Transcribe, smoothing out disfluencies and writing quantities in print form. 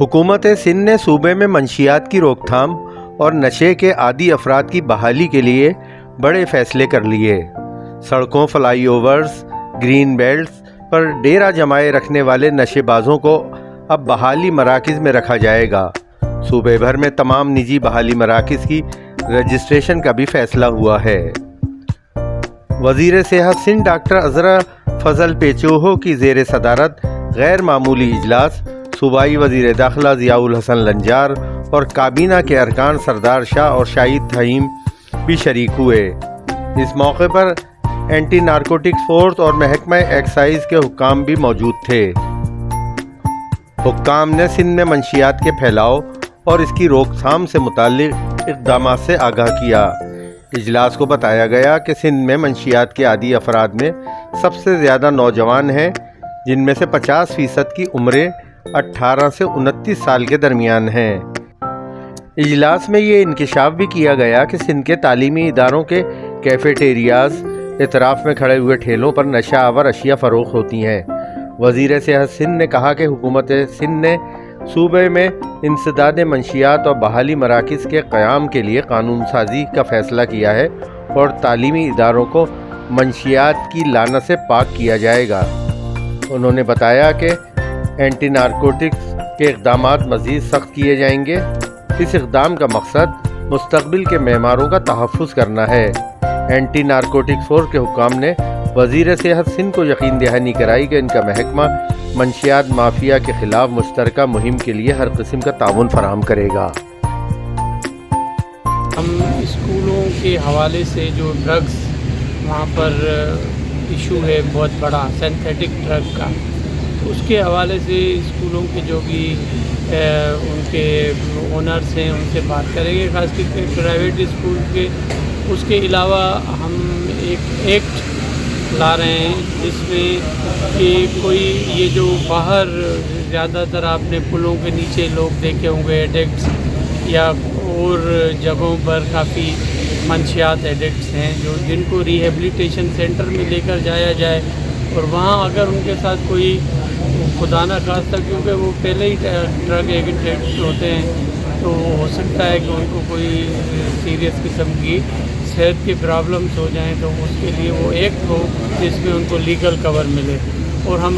حکومت سندھ نے صوبے میں منشیات کی روک تھام اور نشے کے عادی افراد کی بحالی کے لیے بڑے فیصلے کر لیے۔ سڑکوں، فلائی اوورز، گرین بیلٹس پر ڈیرا جمائے رکھنے والے نشے بازوں کو اب بحالی مراکز میں رکھا جائے گا۔ صوبے بھر میں تمام نجی بحالی مراکز کی رجسٹریشن کا بھی فیصلہ ہوا ہے۔ وزیر صحت سندھ ڈاکٹر عذرا فضل پیچوہو کی زیر صدارت غیر معمولی اجلاس صوبائی وزیر داخلہ ضیاء الحسن لنجار اور کابینہ کے ارکان سردار شاہ اور شاہد تھہیم بھی شریک ہوئے۔ اس موقع پر اینٹی نارکوٹکس فورس اور محکمہ ایکسائز کے حکام بھی موجود تھے۔ حکام نے سندھ میں منشیات کے پھیلاؤ اور اس کی روک تھام سے متعلق اقدامات سے آگاہ کیا۔ اجلاس کو بتایا گیا کہ سندھ میں منشیات کے عادی افراد میں سب سے زیادہ نوجوان ہیں، جن میں سے 50% کی عمریں 18 سے 29 سال کے درمیان ہیں۔ اجلاس میں یہ انکشاف بھی کیا گیا کہ سندھ کے تعلیمی اداروں کے کیفیٹیریاز، اطراف میں کھڑے ہوئے ٹھیلوں پر نشہ آور اشیاء فروخت ہوتی ہیں۔ وزیر صحت سندھ نے کہا کہ حکومت سندھ نے صوبے میں انسداد منشیات اور بحالی مراکز کے قیام کے لیے قانون سازی کا فیصلہ کیا ہے اور تعلیمی اداروں کو منشیات کی لعنت سے پاک کیا جائے گا۔ انہوں نے بتایا کہ اینٹی نارکوٹکس کے اقدامات مزید سخت کیے جائیں گے۔ اس اقدام کا مقصد مستقبل کے معماروں کا تحفظ کرنا ہے۔ اینٹی نارکوٹکس فورس کے حکام نے وزیر صحت سندھ کو یقین دہانی کرائی کہ ان کا محکمہ منشیات مافیا کے خلاف مشترکہ مہم کے لیے ہر قسم کا تعاون فراہم کرے گا۔ ہم اسکولوں کے حوالے سے جو ڈرگس وہاں پر ایشو ہے بہت بڑا سینتھیٹک ڈرگ کا، تو اس کے حوالے سے اسکولوں کے جو بھی ان کے اونرز ہیں ان سے بات کریں گے، خاص کر کے پرائیویٹ اسکول کے۔ اس کے علاوہ ہم ایک ایکٹ لا رہے ہیں جس میں کہ کوئی یہ جو باہر زیادہ تر آپ نے پلوں کے نیچے لوگ دیکھے ہوں گے ایڈکٹس، یا اور جگہوں پر کافی منشیات ایڈکٹس ہیں جن کو ریہیبلیٹیشن سینٹر میں لے کر جایا جائے، اور وہاں اگر ان کے ساتھ کوئی خدا نہ خواستہ، کیونکہ وہ پہلے ہی ڈرگ ایڈکٹ ہوتے ہیں، تو ہو سکتا ہے کہ ان کو کوئی سیریس قسم کی صحت کی پرابلمس ہو جائیں، تو اس کے لیے وہ ایکٹ ہو جس میں ان کو لیگل کور ملے، اور ہم